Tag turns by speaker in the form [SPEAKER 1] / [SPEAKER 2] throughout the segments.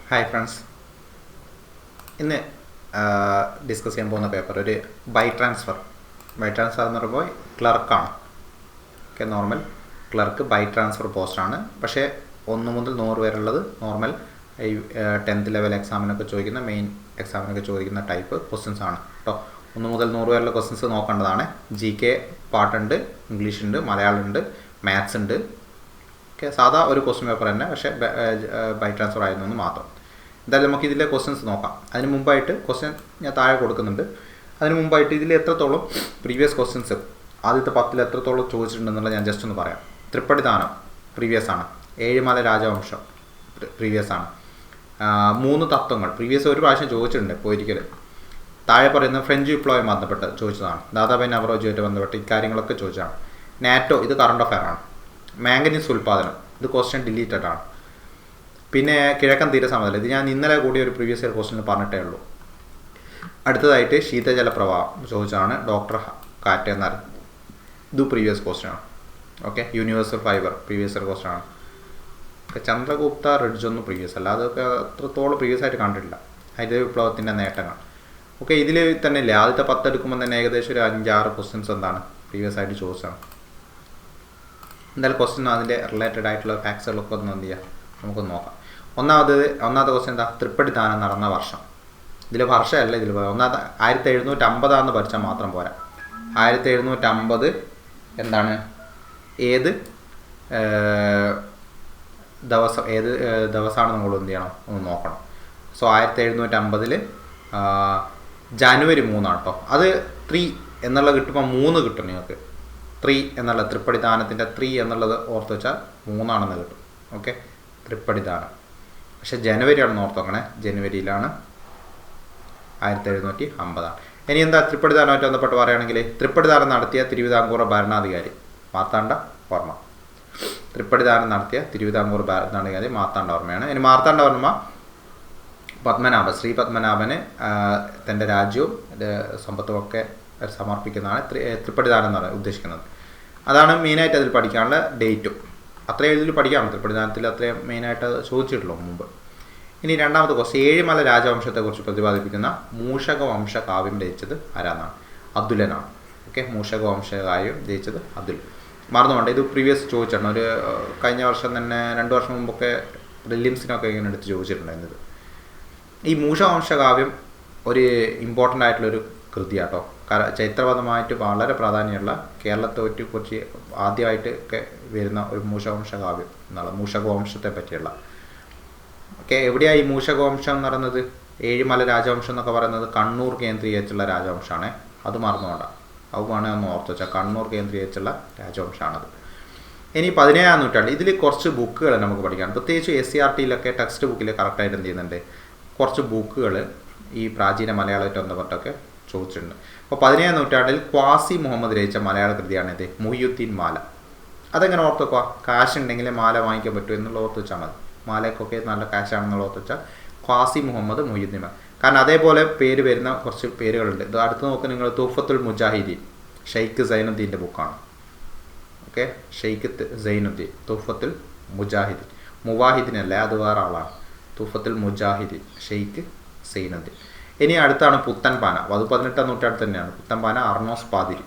[SPEAKER 1] Hi friends, ഇന്ന് discuss ചെയ്യാൻ പോകുന്ന പേപ്പർ ഒരു ബൈ ട്രാൻസ്ഫർ എന്ന് പറയുമ്പോൾ ക്ലർക്കാണ്. Okay, normal clerk by transfer പോസ്റ്റാണ്. പക്ഷേ 1 മുതൽ 100 വരെയുള്ളത് നോർമൽ ഈ 10th ലെവൽ എക്സാമിനൊക്കെ ചോദിക്കുന്ന മെയിൻ എക്സാമിനൊക്കെ ചോദിക്കുന്ന ടൈപ്പ് ക്വസ്റ്റ്യൻസ് ആണ് കേട്ടോ. 1 മുതൽ 100 വരെയുള്ള ക്വസ്റ്റ്യൻസ് നോക്കേണ്ടതാണ്. GK പാർട്ടുണ്ട്, ഇംഗ്ലീഷ് ഉണ്ട്, മലയാളം ഉണ്ട്, മാത്സ് ഉണ്ട്. ഓക്കെ, സാധാ ഒരു ക്വസ്റ്റ്യൻ പേപ്പർ തന്നെ, പക്ഷേ ബൈ ട്രാൻസ്ഫർ ആയിരുന്നു മാത്രം. എന്തായാലും നമുക്ക് ഇതിലെ ക്വസ്റ്റ്യൻസ് നോക്കാം. അതിന് മുമ്പായിട്ട് ക്വസ്റ്റ്യൻ ഞാൻ താഴെ കൊടുക്കുന്നുണ്ട്. അതിന് മുമ്പായിട്ട് ഇതിൽ എത്രത്തോളം പ്രീവിയസ് ക്വസ്റ്റ്യൻസ് ആദ്യത്തെ 10ൽ എത്രത്തോളം ചോദിച്ചിട്ടുണ്ടെന്നുള്ളത് ഞാൻ ജസ്റ്റ് ഒന്ന് പറയാം. തൃപ്പടിദാനം പ്രീവിയസ് ആണ്. ഏഴിമല രാജവംശം പ്രീവിയസ് ആണ്. 3 തത്വങ്ങൾ പ്രീവിയസ് ഒരു പ്രാവശ്യം ചോദിച്ചിട്ടുണ്ട് ഇപ്പോൾ ഒരിക്കൽ. താഴെ പറയുന്ന ഫ്രഞ്ച് വിപ്ലവവുമായി ബന്ധപ്പെട്ട് ചോദിച്ചതാണ്. ദാദാഭായ് നവറോജിയുമായിട്ട് ബന്ധപ്പെട്ട് ഇക്കാര്യങ്ങളൊക്കെ ചോദിച്ചതാണ്. നാറ്റോ ഇത് കറണ്ട് അഫെയർ ആണ്. മാംഗനീസ് ഉൽപ്പാദനം ഇത് ക്വസ്റ്റ്യൻ ഡിലീറ്റഡ് ആണ്. പിന്നെ കിഴക്കൻ തീരസമതലം ഇത് ഞാൻ ഇന്നലെ കൂടി ഒരു പ്രീവിയസ് ഇയർ ക്വസ്റ്റ്യൻ പറഞ്ഞിട്ടേ ഉള്ളൂ. അടുത്തതായിട്ട് ശീതജല പ്രവാഹം ചോദിച്ചതാണ്. ഡോക്ടർ കാറ്റ് എന്നാൽ ഇത് പ്രീവിയസ് ക്വസ്റ്റ്യൻ ആണ്. Okay, universal fibre previous year question ആണ്. ചന്ദ്രഗുപ്ത റിഡ്ജ് ഒന്നും പ്രീവിയസ് അല്ല, അതൊക്കെ അത്രത്തോളം പ്രീവിയസ് ആയിട്ട് കണ്ടിട്ടില്ല. ഹരിത വിപ്ലവത്തിൻ്റെ നേട്ടങ്ങൾ ഓക്കെ ഇതിൽ തന്നെ ഇല്ലേ. ആദ്യത്തെ 10 എടുക്കുമ്പോൾ തന്നെ ഏകദേശം ഒരു 5-6 ക്വസ്റ്റ്യൻസ് എന്താണ് പ്രീവിയസ് ആയിട്ട് ചോദിച്ചതാണ്. എന്തായാലും ക്വസ്റ്റ്യൻ അതിൻ്റെ റിലേറ്റഡ് ആയിട്ടുള്ള ഫാക്ട്സുകളൊക്കെ ഒന്ന് എന്ത് ചെയ്യാം നമുക്കൊന്ന് നോക്കാം. ഒന്നാമത്തെ ക്വസ്റ്റ്യൻ എന്താ? തൃപ്പടിദാനം നടന്ന വർഷം. ഇതിൽ വർഷമല്ല, ഇതിൽ 1750 പഠിച്ചാൽ മാത്രം പോരാ. 1750 എന്താണ്, ഏത് ദിവസമാണ് നമ്മൾ എന്ത് ചെയ്യണം ഒന്ന് നോക്കണം. സോ 1750 ജനുവരി 3 കേട്ടോ. അത് 3 എന്നുള്ള കിട്ടുമ്പോൾ 3 കിട്ടും നിങ്ങൾക്ക്. 3 എന്നുള്ള തൃപ്പടിദാനത്തിൻ്റെ 3 എന്നുള്ളത് ഓർത്ത് വെച്ചാൽ 3 കിട്ടും. ഓക്കെ, തൃപ്പടിദാനം. പക്ഷേ ജനുവരിയാണെന്ന് ഓർത്ത് നോക്കണേ. ജനുവരിയിലാണ് 1750. ഇനി എന്താ തൃപ്പടിദാനമായിട്ട് ബന്ധപ്പെട്ട് പറയുകയാണെങ്കിൽ, തൃപ്പടിദാനം നടത്തിയ തിരുവിതാംകൂർ ഭരണാധികാരി മാർത്താണ്ഡവർമ്മ. തൃപ്പടിദാനം നടത്തിയ തിരുവിതാംകൂർ ഭരണാധികാരി മാർത്താണ്ഡവർമ്മയാണ്. ഇനി മാർത്താണ്ഡവർമ്മ ശ്രീ പത്മനാഭന് തൻ്റെ രാജ്യവും സമ്പത്തും ഒക്കെ സമർപ്പിക്കുന്നതാണ് തൃപ്പടിദാനം എന്ന് പറയാൻ ഉദ്ദേശിക്കുന്നത്. അതാണ് മെയിനായിട്ട് അതിൽ പഠിക്കാനുള്ള ഡേറ്റും. അത്രയും ഇതിൽ പഠിക്കാണ് തൃപ്പടിദാനത്തിൽ, അത്രയും മെയിനായിട്ട് ചോദിച്ചിട്ടുള്ളൂ മുമ്പ്. ഇനി രണ്ടാമത്തെ ക്വസ്റ്റ്യൻ, ഏഴിമല രാജവംശത്തെക്കുറിച്ച് പ്രതിപാദിപ്പിക്കുന്ന മൂഷകവംശ കാവ്യം രചിച്ചത് ആരാന്നാണ്? അബ്ദുലനാണ്. ഓക്കെ, മൂഷകവംശ കാവ്യം രചിച്ചത് അബ്ദുൽ. മറന്നുകൊണ്ട് ഇത് പ്രീവിയസ് ചോദിച്ചിട്ടുണ്ട്. ഒരു കഴിഞ്ഞ വർഷം തന്നെ 2 വർഷം മുമ്പൊക്കെ പ്രിലിംസിനൊക്കെ ഇങ്ങനെ എടുത്ത് ചോദിച്ചിട്ടുണ്ടായിരുന്നത്. ഈ മൂഷകവംശ കാവ്യം ഒരു ഇമ്പോർട്ടൻ്റ് ആയിട്ടുള്ളൊരു കൃതിയാട്ടോ. ചരിത്രപരമായിട്ട് വളരെ പ്രാധാന്യമുള്ള, കേരളത്തെ കുറിച്ച് ആദ്യമായിട്ട് ഒക്കെ വരുന്ന ഒരു മൂഷകവംശ കാവ്യം എന്നുള്ള മൂഷകവംശത്തെ പറ്റിയുള്ള. ഓക്കെ, എവിടെയാണ് ഈ മൂഷകവംശം എന്ന് പറയുന്നത്? ഏഴിമല രാജവംശം എന്നൊക്കെ പറയുന്നത് കണ്ണൂർ കേന്ദ്രീകരിച്ചുള്ള രാജവംശമാണ്. അത് മറന്നുകൊണ്ടാണ്, അത് വേണമെങ്കിൽ ഒന്ന് ഓർത്ത് വെച്ചാൽ കണ്ണൂർ കേന്ദ്രീകരിച്ചുള്ള രാജവംശമാണത്. ഇനി 17-ാം നൂറ്റാണ്ട് ഇതിൽ കുറച്ച് ബുക്കുകൾ നമുക്ക് പഠിക്കാം. പ്രത്യേകിച്ച് SCERT-യിലൊക്കെ ടെക്സ്റ്റ് ബുക്കിൽ കറക്റ്റായിട്ട് എന്ത് ചെയ്യുന്നുണ്ട്, കുറച്ച് ബുക്കുകൾ ഈ പ്രാചീന മലയാളമായിട്ട് ബന്ധപ്പെട്ടൊക്കെ ചോദിച്ചിട്ടുണ്ട്. അപ്പോൾ 17-ാം നൂറ്റാണ്ടിൽ ക്വാസി മുഹമ്മദ് രചിച്ച മലയാള കൃതിയാണിത് മുഹിയുദ്ദീൻ മാല. അതെങ്ങനെ ഓർത്ത് വെക്കുക? കാശ് ഉണ്ടെങ്കിൽ മാല വാങ്ങിക്കാൻ പറ്റും എന്നുള്ള ഓർത്ത് വെച്ചാൽ മതി. മാലയ്ക്കൊക്കെ നല്ല കാശാണെന്നുള്ള ഓർത്ത് വെച്ചാൽ ക്വാസി മുഹമ്മദ് മുഹിയുദ്ദീൻ മാല. കാരണം അതേപോലെ പേര് വരുന്ന കുറച്ച് പേരുകളുണ്ട്. ഇത് അടുത്ത് നോക്കുക നിങ്ങൾ. തുഫത്തുൽ മുജാഹിദീൻ ഷെയ്ഖ് സൈനുദ്ദീൻ്റെ ബുക്കാണ്. ഓക്കെ, ഷെയ്ഖ് സൈനുദ്ദീൻ തുഫത്തുൽ മുജാഹിദീൻ. മുവാഹിദിനല്ല, അത് വേറെ ആളാണ്. തുഫത്തുൽ മുജാഹിദീൻ ഷെയ്ഖ് സൈനുദ്ദീൻ. ഇനി അടുത്താണ് പുത്തൻപാന. അത് 18-ാം നൂറ്റാണ്ടിൽ തന്നെയാണ്. പുത്തൻപാന അർണോസ് പാതിരി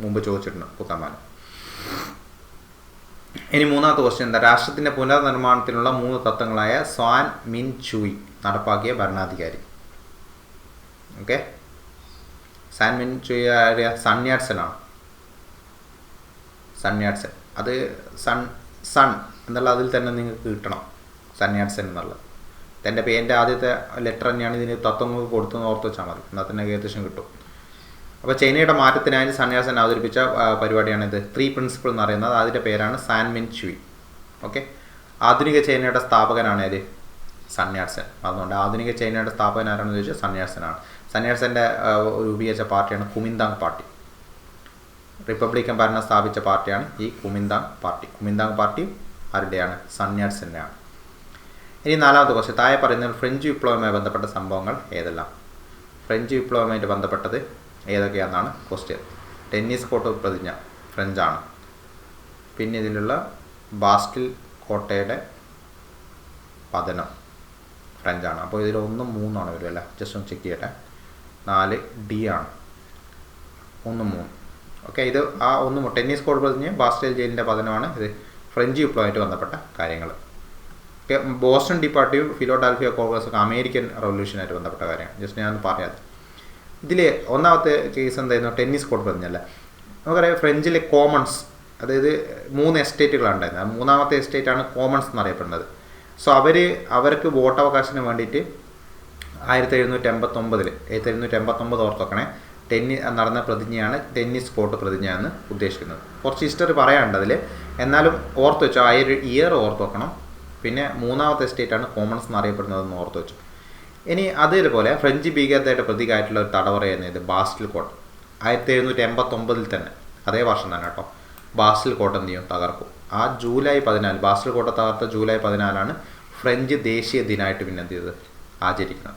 [SPEAKER 1] മുമ്പ് ചോദിച്ചിട്ടുണ്ട് പുത്തൻപാന. ഇനി മൂന്നാമത്തെ ക്വസ്റ്റ്യൻ എന്താ? രാഷ്ട്രത്തിൻ്റെ പുനർനിർമ്മാണത്തിനുള്ള 3 തത്വങ്ങളായ സ്വാൻ മിൻ ചൂയി നടപ്പാക്കിയ ഭരണാധികാരി. ഓക്കെ, സാൻ മിൻ ചൂയി ആര്യ? സൺയാട്സനാണ്. സൺയാട്സൻ. അത് സൺ എന്നുള്ള അതിൽ തന്നെ നിങ്ങൾക്ക് കിട്ടണം സൺയാട്സൻ എന്നുള്ളത്. എൻ്റെ പേരിൻ്റെ ആദ്യത്തെ ലെറ്റർ തന്നെയാണ് ഇതിന് തത്വങ്ങൾക്ക് കൊടുത്തെന്ന് ഓർത്ത് വെച്ചാൽ മതി. എന്നാൽ തന്നെ ഏകദേശം കിട്ടും. അപ്പോൾ ചൈനയുടെ മാറ്റത്തിനായി സന്യാസൻ അവതരിപ്പിച്ച പരിപാടിയാണിത്. 3 പ്രിൻസിപ്പിൾ എന്ന് പറയുന്നത്. അതിൻ്റെ പേരാണ് സാൻ മിൻ ചൂയി. ഓക്കെ, ആധുനിക ചൈനയുടെ സ്ഥാപകനാണ് ഏത്? സന്യാസൻ. അതുകൊണ്ട് ആധുനിക ചൈനയുടെ സ്ഥാപകൻ ആരാണെന്ന് ചോദിച്ചാൽ സന്യാസനാണ്. സന്യാസൻ്റെ രൂപീകരിച്ച പാർട്ടിയാണ് കുമിന്താങ് പാർട്ടി. റിപ്പബ്ലിക്കൻ ഭരണം സ്ഥാപിച്ച പാർട്ടിയാണ് ഈ കുമിന്താങ് പാർട്ടി. കുമിന്താങ് പാർട്ടി ആരുടെയാണ്? സന്യാസൻ്റെയാണ്. ഇനി 4ാമത്തെ ക്വസ്റ്റ്യൻ, താഴെ പറയുന്നത് ഫ്രഞ്ച് വിപ്ലവവുമായി ബന്ധപ്പെട്ട സംഭവങ്ങൾ ഏതെല്ലാം? ഫ്രഞ്ച് വിപ്ലവവുമായിട്ട് ബന്ധപ്പെട്ടത് ഏതൊക്കെയാണെന്നാണ് ക്വസ്റ്റ്യൻ. ടെന്നീസ് കോർട്ട് പ്രതിജ്ഞ ഫ്രഞ്ചാണ്. പിന്നെ ഇതിലുള്ള ബാസ്റ്റിൽ കോട്ടയുടെ പതനം ഫ്രഞ്ചാണ്. അപ്പോൾ ഇതിൽ 1 3 വരും അല്ലേ, ജസ്റ്റ് ഒന്ന് ചെക്ക് ചെയ്യട്ടെ. 4 D ആണ്, 1 3. ഓക്കെ, ഇത് ആ 1 ടെന്നീസ് കോഡ് പ്രതിജ്ഞ ബാസ്റ്റൈൽ ജയിലിൻ്റെ പതനമാണ്. ഇത് ഫ്രഞ്ച് വിപ്ലവമായിട്ട് ബന്ധപ്പെട്ട കാര്യങ്ങൾ. ബോസ്റ്റൺ ടീ പാർട്ടിയും ഫിലോഡൽഫിയ കോൺഗ്രസ് ഒക്കെ അമേരിക്കൻ റവല്യൂഷനായിട്ട് ബന്ധപ്പെട്ട കാര്യമാണ്. ജസ്റ്റ് ഞാൻ പറയാം. ഇതിൽ ഒന്നാമത്തെ കേസ് എന്തായിരുന്നു, ടെന്നീസ് കോഡ് പ്രതിജ്ഞ അല്ല. നമുക്കറിയാം ഫ്രഞ്ചിലെ കോമൺസ്, അതായത് 3 എസ്റ്റേറ്റുകളാണ് ഉണ്ടായിരുന്നത്. 3ാമത്തെ എസ്റ്റേറ്റാണ് കോമൺസ് എന്നറിയപ്പെടുന്നത്. സോ അവർക്ക് വോട്ടവകാശത്തിന് വേണ്ടിയിട്ട് 1789 ഓർത്ത് വെക്കണേ, നടന്ന പ്രതിജ്ഞയാണ് ടെന്നീസ് കോർട്ട് പ്രതിജ്ഞ എന്ന് ഉദ്ദേശിക്കുന്നത്. കുറച്ച് ഹിസ്റ്ററി പറയാനുണ്ട് അതിൽ, എന്നാലും ഓർത്ത് വെച്ചോ, ആ ഒരു ഇയർ ഓർത്ത് വെക്കണം. പിന്നെ 3ാമത്തെ എസ്റ്റേറ്റാണ് കോമൺസ് എന്നറിയപ്പെടുന്നതെന്ന് ഓർത്ത് വെച്ചു. ഇനി അതേപോലെ ഫ്രഞ്ച് ഭീകരതയുടെ പ്രതീകമായിട്ടുള്ള ഒരു തടവറയായിരുന്നു ഇത് ബാസ്റ്റിൽ കോട്ട്. 1789 തന്നെ, അതേ വർഷം തന്നെ കേട്ടോ, ബാസ്റ്റിൽ കോട്ട് എന്ത് ചെയ്യും, തകർക്കും. ആ ജൂലൈ 14, ബാസ്റ്റിൽ കോട്ട തകർത്ത ജൂലൈ 14 ഫ്രഞ്ച് ദേശീയ ദിനമായിട്ട് പിന്നെ എന്ത് ചെയ്തത്, ആചരിക്കുന്നത്.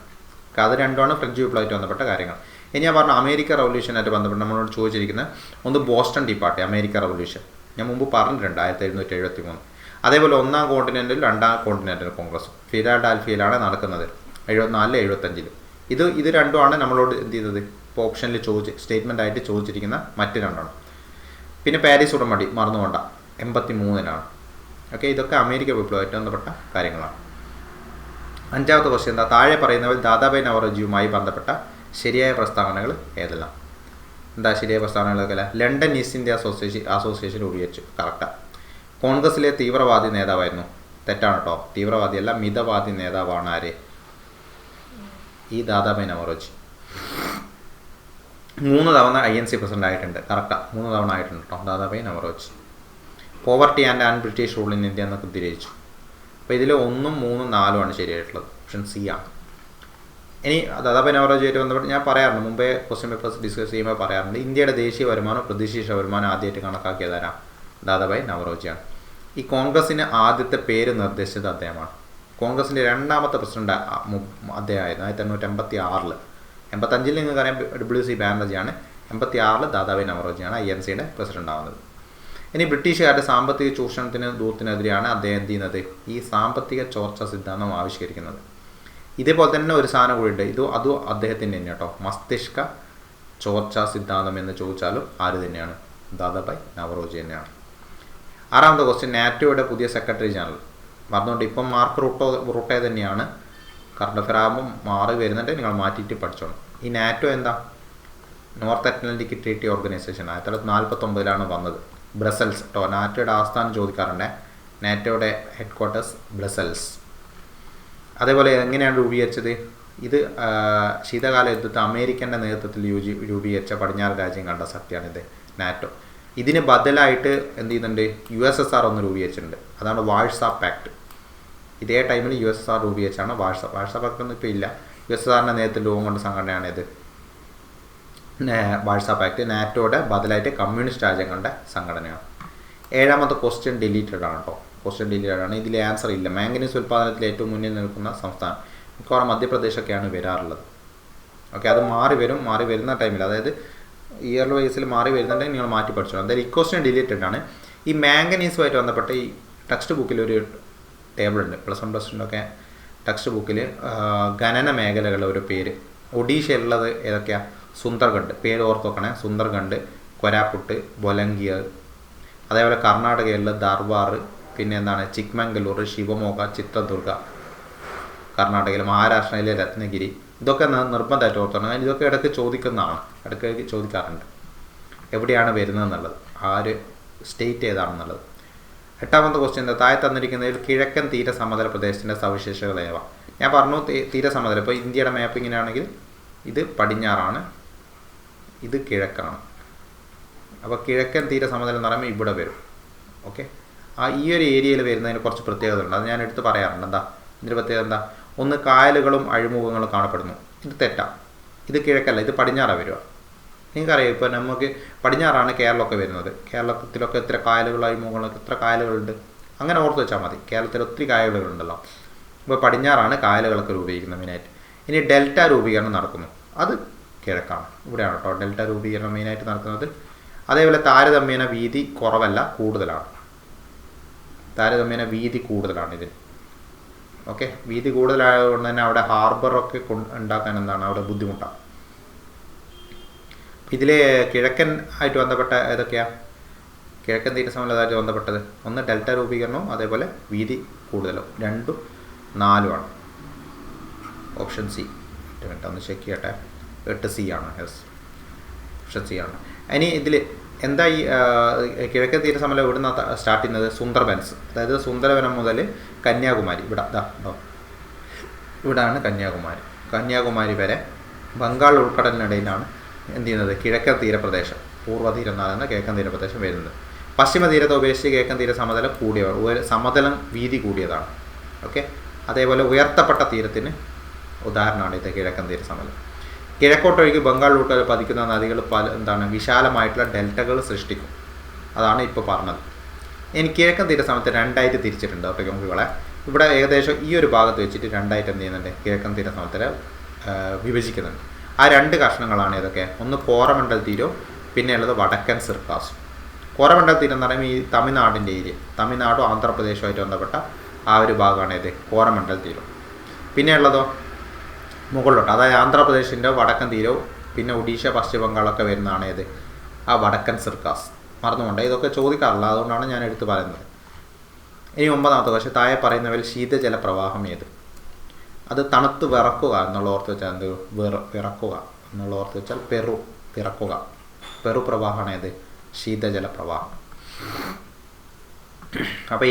[SPEAKER 1] അത് രണ്ടുമാണ് ഫ്രഞ്ച് വിപ്ലവമായിട്ട് ബന്ധപ്പെട്ട കാര്യങ്ങൾ. ഇനി ഞാൻ പറഞ്ഞു അമേരിക്ക റവല്യൂഷനായിട്ട് ബന്ധപ്പെട്ട് നമ്മളോട് ചോദിച്ചിരിക്കുന്നത് ഒന്ന് Boston tea party, America revolution ഞാൻ മുമ്പ് പറഞ്ഞിട്ടുണ്ട്, 1773. അതേപോലെ 1ാം കോണ്ടിനെൻറ്റിൽ 2ാം കോണ്ടിനെൻറ്റൽ കോൺഗ്രസ് ഫിലാഡൽഫിയയിലാണ് നടക്കുന്നത് 74-75. ഇത് രണ്ടുമാണ് നമ്മളോട് എന്ത് ചെയ്തത്, ഇപ്പോൾ ഓപ്ഷനിൽ സ്റ്റേറ്റ്മെൻ്റ് ആയിട്ട് ചോദിച്ചിരിക്കുന്ന മറ്റ് രണ്ടെണ്ണം. പിന്നെ പാരീസ് ഉടമ്പടി മറന്നു കൊണ്ട 83. ഓക്കെ, ഇതൊക്കെ അമേരിക്ക വിപ്ലവമായിട്ട് ബന്ധപ്പെട്ട കാര്യങ്ങളാണ്. 5ാമത്തെ ക്വസ്റ്റ്യൻ എന്താ, താഴെ പറയുന്നവർ ദാദാഭായ് നവറോജിയുമായി ബന്ധപ്പെട്ട ശരിയായ പ്രസ്താവനകൾ ഏതെല്ലാം? എന്താ ശരിയായ പ്രസ്താവനകളൊക്കെ അല്ല. ലണ്ടൻ ഈസ്റ്റ് ഇന്ത്യ അസോസിയേഷൻ രൂപീകരിച്ചു, കറക്റ്റാണ്. കോൺഗ്രസിലെ തീവ്രവാദി നേതാവായിരുന്നു, തെറ്റാണ് കേട്ടോ. തീവ്രവാദിയല്ല, മിതവാദി നേതാവാണ് ആര്, ഈ ദാദാഭായ് നവറോജി. 3 തവണ INC പ്രസിഡന്റ് ആയിട്ടുണ്ട്, കറക്റ്റാണ്, 3 തവണ ആയിട്ടുണ്ട് കേട്ടോ Dadabhai Naoroji. Poverty and British rule in India എന്നൊക്കെ ഉദ്ധരിച്ചു. അപ്പോൾ ഇതിൽ 1, 3, 4 ശരിയായിട്ടുള്ളത്, ഓപ്ഷൻ C ആണ്. ഇനി ദാദാഭായ് നവറോജിയായിട്ട് ബന്ധപ്പെട്ട് ഞാൻ പറയാറുണ്ട്, മുമ്പേ ക്വസ്റ്റ്യൻ പേപ്പേഴ്സ് ഡിസ്കസ് ചെയ്യുമ്പോൾ പറയാറുണ്ട്, ഇന്ത്യയുടെ ദേശീയ വരുമാനം പ്രതിശീർഷ വരുമാനം ആദ്യമായിട്ട് കണക്കാക്കിയതാരാണ്, ദാദാഭായ് നവറോജിയാണ്. ഈ കോൺഗ്രസിന് ആദ്യത്തെ പേര് നിർദ്ദേശിച്ചത് അദ്ദേഹമാണ്. കോൺഗ്രസിൻ്റെ 2ാമത്തെ പ്രസിഡന്റ് അദ്ദേഹമായിരുന്നു 1886. 85 നിങ്ങൾക്കറിയാം WC ബാനർജിയാണ്. 86 ദാദാഭായ് നവറോജിയാണ് INCയുടെ പ്രസിഡന്റ് ആവുന്നത്. ഇനി ബ്രിട്ടീഷുകാരുടെ സാമ്പത്തിക ചൂഷണത്തിന് ദൂരത്തിനെതിരെയാണ് അദ്ദേഹം എന്ത് ചെയ്യുന്നത്, ഈ സാമ്പത്തിക ചോർച്ച സിദ്ധാന്തം ആവിഷ്കരിക്കുന്നത്. ഇതേപോലെ തന്നെ ഒരു സാധനം കൂടി ഉണ്ട്, അതും അദ്ദേഹത്തിൻ്റെ തന്നെ കേട്ടോ, മസ്തിഷ്ക ചോർച്ച സിദ്ധാന്തം എന്ന് ചോദിച്ചാലും ആര് തന്നെയാണ്, ദാദാഭായ് നവറോജി തന്നെയാണ്. 6ാമത്തെ ക്വസ്റ്റ്യൻ, നാറ്റോയുടെ പുതിയ സെക്രട്ടറി ജനറൽ പറഞ്ഞുകൊണ്ട് ഇപ്പം മാർക്ക് റൂട്ടേ തന്നെയാണ്. കറണ്ട് അഫെയർ ആകുമ്പോൾ മാറി വരുന്നുണ്ട്, നിങ്ങൾ മാറ്റിയിട്ട് പഠിച്ചോണം. ഈ നാറ്റോ എന്താ, നോർത്ത് അറ്റ്ലാന്റിക് ട്രീറ്റി ഓർഗനൈസേഷൻ 1949 വന്നത്. ബ്രസൽസ് കേട്ടോ, നാറ്റോയുടെ ആസ്ഥാനം ചോദിക്കാറുണ്ട്, നാറ്റോയുടെ ഹെഡ് ക്വാർട്ടേഴ്സ് ബ്രസൽസ്. അതേപോലെ എങ്ങനെയാണ് രൂപീകരിച്ചത്, ഇത് ശീതകാല യുദ്ധത്തിൽ അമേരിക്കൻ്റെ നേതൃത്വത്തിൽ രൂപീകരിച്ച പടിഞ്ഞാറ് രാജ്യം കണ്ട ശക്തിയാണിത് നാറ്റോ. ഇതിന് ബദലായിട്ട് എന്ത് ചെയ്യുന്നുണ്ട്, USSR ഒന്ന് രൂപീകരിച്ചിട്ടുണ്ട്, അതാണ് വാഴ്സാ പാക്ട്. ഇതേ ടൈമിൽ USSR രൂപീകരിച്ചാണ് വാഴ്സാ പാക്ട് ഒന്നും ഇപ്പോൾ ഇല്ല. USSRൻ്റെ നേതൃത്വത്തിൽ രൂപം കൊണ്ട സംഘടനയാണ് ഇത് വാഴ്സാ പാക്ട്. നാറ്റോയുടെ ബദലായിട്ട് കമ്മ്യൂണിസ്റ്റ് രാജ്യങ്ങളുടെ സംഘടനയാണ്. 7ാമത്തെ ക്വസ്റ്റ്യൻ ഡിലീറ്റഡ് ആണ് കേട്ടോ, ക്വസ്റ്റ്യൻ ഡിലീറ്റഡ് ആണ്. ഇതിൽ ആൻസർ ഇല്ല. മാംഗനീസ് ഉൽപ്പാദനത്തിൽ ഏറ്റവും മുന്നിൽ നിൽക്കുന്ന സംസ്ഥാനം മിക്കവാറും മധ്യപ്രദേശൊക്കെയാണ് വരാറുള്ളത്. ഓക്കെ, അത് മാറി വരുന്ന ടൈമിൽ, അതായത് ഇയർ വൈസിൽ മാറി വരുന്നുണ്ടെങ്കിൽ നിങ്ങൾ മാറ്റി പഠിച്ചോ. എന്തായാലും ഈ ക്വസ്റ്റ്യൻ ഡിലീറ്റഡ് ആണ്. ഈ മാംഗനീസുമായിട്ട് ബന്ധപ്പെട്ട് ഈ ടെക്സ്റ്റ് ബുക്കിൽ ഒരു ടേബിൾ ഉണ്ട്, +1+2 ടെക്സ്റ്റ് ബുക്കിൽ ഖനന മേഖലകളുടെ ഒരു പേര്. ഒഡീഷയിലുള്ളത് ഏതൊക്കെയാണ്, സുന്ദർഗഡ്, പേര് ഓർത്ത് വെക്കണേ, സുന്ദർഗഡ്, കൊരാപുട്ട്, ബൊലങ്കിയർ. അതേപോലെ കർണാടകയിലുള്ള ധാർവാർ, പിന്നെ എന്താണ് ചിക്മംഗലൂർ, ശിവമോഗ, ചിത്രദുർഗ കർണാടകയിൽ, മഹാരാഷ്ട്രയിലെ രത്നഗിരി. ഇതൊക്കെ നിർബന്ധമായിട്ട് ഓർത്തണം. ഇതൊക്കെ ഇടയ്ക്ക് ചോദിക്കുന്നതാണ്, ഇടയ്ക്ക് ചോദിക്കാറുണ്ട് എവിടെയാണ് വരുന്നതെന്നുള്ളത്, ആ ഒരു സ്റ്റേറ്റ് ഏതാണെന്നുള്ളത്. 8ാമത്തെ ക്വസ്റ്റ്യൻ എന്താ, താഴെ തന്നിരിക്കുന്നതിൽ കിഴക്കൻ തീര സമതല പ്രദേശത്തിൻ്റെ സവിശേഷതകൾ ഏവ? ഞാൻ പറഞ്ഞു തീരസമതലം, ഇപ്പോൾ ഇന്ത്യയുടെ മാപ്പിങ്ങിനാണെങ്കിൽ ഇത് പടിഞ്ഞാറാണ്, ഇത് കിഴക്കാണ്. അപ്പോൾ കിഴക്കൻ തീര സമതലം എന്ന് പറയുമ്പോൾ ഇവിടെ വരും. ഓക്കെ, ഈ ഒരു ഏരിയയിൽ വരുന്നതിന് കുറച്ച് പ്രത്യേകത ഉണ്ട്, അത് ഞാൻ എടുത്ത് പറയാറുണ്ട്. എന്താ ഇതിൻ്റെ പ്രത്യേകത എന്താ, ഒന്ന് കായലുകളും അഴിമുഖങ്ങളും കാണപ്പെടുന്നു. ഇത് തെറ്റാ, ഇത് കിഴക്കല്ല, ഇത് പടിഞ്ഞാറാണ് വരിക. നിങ്ങൾക്കറിയാം, ഇപ്പോൾ നമുക്ക് പടിഞ്ഞാറാണ് കേരളമൊക്കെ വരുന്നത്. കേരളത്തിലൊക്കെ എത്ര കായലുകളും അഴിമുഖങ്ങളൊക്കെ എത്ര കായലുകളുണ്ട്, അങ്ങനെ ഓർത്ത് വെച്ചാൽ മതി. കേരളത്തിൽ ഒത്തിരി കായലുകളുണ്ടല്ലോ. ഇപ്പോൾ പടിഞ്ഞാറാണ് കായലുകളൊക്കെ രൂപീകരിക്കുന്നത് മെയിനായിട്ട്. ഇനി ഡെൽറ്റ രൂപീകരണം നടക്കുന്നു, അത് കിഴക്കാണ്, ഇവിടെയാണ് കേട്ടോ ഡെൽറ്റ രൂപീകരണം മെയിനായിട്ട് നടക്കുന്നത്. അതേപോലെ താരതമ്യേന വീതി കുറവല്ല, കൂടുതലാണ്. താരതമ്യേന വീതി കൂടുതലാണ് ഇതിന്. ഓക്കെ, വീതി കൂടുതലായതുകൊണ്ട് തന്നെ അവിടെ ഹാർബറൊക്കെ ഉണ്ടാക്കാൻ എന്താണ് അവിടെ ബുദ്ധിമുട്ടാണ്. ഇതിൽ കിഴക്കൻ ആയിട്ട് ബന്ധപ്പെട്ട ഏതൊക്കെയാണ്? കിഴക്കൻ തീരസമതലമായിട്ട് ബന്ധപ്പെട്ടത് ഒന്ന് ഡെൽറ്റ രൂപീകരണവും അതേപോലെ വീതി കൂടുതലും, 2ഉം 4ഉമാണ്. Option C. ഒന്ന് ചെക്ക് ചെയ്യട്ടെ. 8C ആണ്. യെസ്, ഓപ്ഷൻ സി ആണ്. ഇനി ഇതിൽ എന്താ ഈ കിഴക്കൻ തീരസമതലം ഇവിടുന്ന് സ്റ്റാർട്ട് ചെയ്യുന്നത്? സുന്ദർബൻസ്, അതായത് സുന്ദരവനം മുതൽ കന്യാകുമാരി, ഇവിടാണ് കന്യാകുമാരി വരെ ബംഗാൾ ഉൾക്കടലിനിടയിലാണ് എന്ത് ചെയ്യുന്നത്? കിഴക്കൻ തീരപ്രദേശം, പൂർവ്വ തീരം കിഴക്കൻ തീരപ്രദേശം വരുന്നത്. പശ്ചിമ തീരത്തെ ഉപേക്ഷിച്ച് കിഴക്കൻ തീര സമതലം സമതലം വീതി കൂടിയതാണ്. ഓക്കെ, അതേപോലെ ഉയർത്തപ്പെട്ട തീരത്തിന് ഉദാഹരണമാണ് ഇത് കിഴക്കൻ തീര സമതലം. കിഴക്കോട്ടൊഴുകി ബംഗാൾ ഉൾക്കടലിൽ പതിക്കുന്ന നദികൾ വിശാലമായിട്ടുള്ള ഡെൽറ്റകൾ സൃഷ്ടിക്കും. അതാണ് ഇപ്പോൾ പറഞ്ഞത്. ഇനി കിഴക്കൻ തീര സമയത്ത് 2ആയിട്ട് തിരിച്ചിട്ടുണ്ട്. അപ്പോൾ കുട്ടികളെ ഇവിടെ ഏകദേശം ഈ ഒരു ഭാഗത്ത് വെച്ചിട്ട് 2ആയിട്ട് എന്ത് ചെയ്യുന്നുണ്ട്? കിഴക്കൻ തീര സമതലം വിഭജിക്കുന്നുണ്ട്. ആ 2 കഷ്ണങ്ങളാണ് ഏതൊക്കെ? ഒന്ന് കോറമണ്ഡൽ തീരവും പിന്നെ ഉള്ളത് വടക്കൻ സിർക്കാസും. കോറമണ്ഡൽ തീരം എന്ന് പറയുമ്പോൾ ഈ തമിഴ്നാടിൻ്റെ ഏരിയ, തമിഴ്നാടും ആന്ധ്രാപ്രദേശുമായിട്ട് ബന്ധപ്പെട്ട ആ ഒരു ഭാഗമാണ് ഇത് കോറമണ്ഡൽ തീരം. പിന്നെ ഉള്ളതോ മുകളിലോട്ട്, അതായത് ആന്ധ്രാപ്രദേശിൻ്റെ വടക്കൻ തീരവും പിന്നെ ഒഡീഷ പശ്ചിമ ബംഗാളൊക്കെ വരുന്നതാണ് ഏത്? ആ വടക്കൻ സിർക്കാസ്. മറന്നുകൊണ്ട് ഇതൊക്കെ ചോദിക്കാറില്ല, അതുകൊണ്ടാണ് ഞാൻ എടുത്ത് പറയുന്നത്. ഇനി 9ാമത്തെ ക്വസ്റ്റ്യൻ, താഴെ പറയുന്നവയിൽ ശീതജല പ്രവാഹം ഏത്? അത് തണുത്ത് വിറക്കുക എന്നുള്ള ഓർത്ത് വെച്ചാൽ എന്ത്? വിറക്കുക എന്നുള്ള ഓർത്ത് വെച്ചാൽ വിറക്കുക. പെറു പ്രവാഹമാണ് ഏത്? ശീതജല പ്രവാഹം. അപ്പോൾ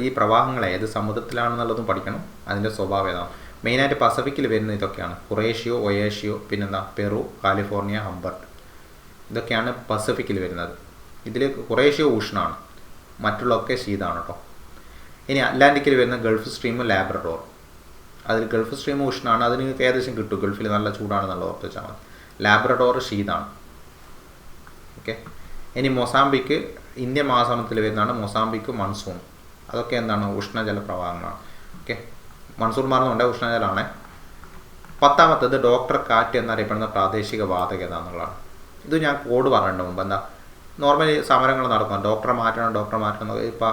[SPEAKER 1] ഈ പ്രവാഹങ്ങൾ ഏത് സമുദ്രത്തിലാണെന്നുള്ളതും പഠിക്കണം, അതിൻ്റെ സ്വഭാവം ഏതാണ്. മെയിനായിട്ട് പസഫിക്കിൽ വരുന്ന ഇതൊക്കെയാണ്: കുറേഷ്യോ, ഒയേഷ്യോ, പിന്നെന്താ പെറു, കാലിഫോർണിയ, ഹംബർട്ട്. ഇതൊക്കെയാണ് പസഫിക്കിൽ വരുന്നത്. ഇതിൽ കുറേഷ്യോ ഉഷ്ണമാണ്, മറ്റുള്ളതൊക്കെ ശീതമാണ് കേട്ടോ. ഇനി അറ്റ്ലാന്റിക്കിൽ വരുന്ന ഗൾഫ് സ്ട്രീം, ലാബ്രഡോർ. അതിൽ ഗൾഫ് സ്ട്രീം ഉഷ്ണമാണ്, അത് നിങ്ങൾക്ക് ഏകദേശം കിട്ടും. ഗൾഫിൽ നല്ല ചൂടാണെന്നുള്ള ഓർത്ത് വെച്ചാൽ മതി. ലാബ്രഡോർ ശീതമാണ്. ഓക്കെ. ഇനി മൊസാംബിക്ക് ഇന്ത്യൻ മഹാസമുദ്രത്തിൽ വരുന്നതാണ് മൊസാംബിക്ക് മൺസൂൺ. അതൊക്കെ എന്താണ്? ഉഷ്ണജല പ്രവാഹങ്ങളാണ്. ഓക്കെ, മൺസൂൺ മാറുന്നുണ്ട്, ഉഷ്ണജലമാണ്. 10ാമത്തേത് ഡോക്ടർ കാറ്റ് എന്നറിയപ്പെടുന്ന പ്രാദേശിക വാതകത എന്നുള്ളതാണ്. ഇത് ഞാൻ കോഡ് പറഞ്ഞിട്ടുണ്ട് മുമ്പ്. എന്താ? നോർമലി സമരങ്ങൾ നടക്കും, ഡോക്ടറെ മാറ്റണം. ഇപ്പോൾ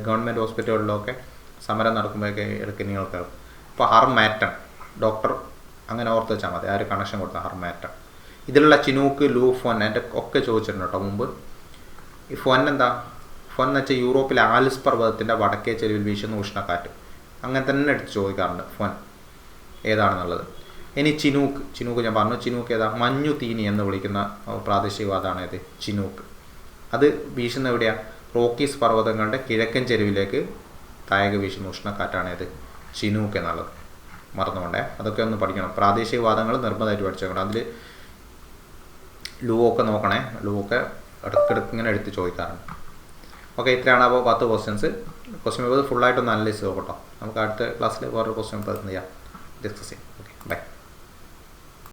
[SPEAKER 1] ഗവൺമെൻറ് ഹോസ്പിറ്റലുകളിലൊക്കെ സമരം നടക്കുമ്പോഴൊക്കെ ഇടയ്ക്ക് നിങ്ങൾ കേൾക്കും. ഇപ്പോൾ ഹർമാറ്റൺ, ഡോക്ടർ അങ്ങനെ ഓർത്ത് വെച്ചാൽ മതി. ആ ഒരു കണക്ഷൻ കൊടുത്ത ഹർമാറ്റൺ. ഇതിലുള്ള ചിനൂക്ക്, ലൂ, ഫൊൻ എൻ്റെ ഒക്കെ ചോദിച്ചിട്ടുണ്ട് കേട്ടോ മുമ്പ്. ഈ ഫൊൻ എന്താ? ഫൊൻ എന്ന് വെച്ചാൽ യൂറോപ്പിലെ ആൽപ്സ് പർവ്വതത്തിൻ്റെ വടക്കേ ചെരുവിൽ വീശുന്ന ഉഷ്ണക്കാറ്റ്. അങ്ങനെ തന്നെ എടുത്ത് ചോദിക്കാറുണ്ട് ഫൊൻ ഏതാണെന്നുള്ളത്. ഇനി ചിനൂക്ക് ഞാൻ പറഞ്ഞു. ചിനൂക്ക് ഏതാ? മഞ്ഞു തീനി എന്ന് വിളിക്കുന്ന പ്രാദേശികവാദമാണ് ഇത് ചിനൂക്ക്. അത് വീശുന്ന എവിടെയാണ്? റോക്കീസ് പർവ്വതങ്ങളുടെ കിഴക്കൻ ചെരുവിലേക്ക് താഴേക്ക് വീശുന്ന ഉഷ്ണക്കാറ്റാണ് ഇത് ചിനൂക്ക് എന്നുള്ളത്. മറന്നുകൊണ്ടേ, അതൊക്കെ ഒന്ന് പഠിക്കണം. പ്രാദേശികവാദങ്ങൾ നിർബന്ധമായിട്ട് പഠിച്ചേക്കണം. അതിൽ ലൂ ഒക്കെ നോക്കണേ. ലൂ ഒക്കെ ഇടയ്ക്കിടയ്ക്ക് ഇങ്ങനെ എടുത്ത് ചോദിക്കാറുണ്ട്. ഓക്കെ, ഇത്രയാണ് അപ്പോൾ 10 ക്വസ്റ്റ്യൻസ്. ക്വസ്റ്റ്യൻ പേപ്പർ ഫുള്ളായിട്ടൊന്ന് അനലൈസ് നോക്കട്ടോ. നമുക്ക് അടുത്ത ക്ലാസ്സിൽ വേറൊരു ക്വസ്റ്റ്യൻ പേപ്പർ ഡിസ്കസ് ചെയ്യാം. Okay, by.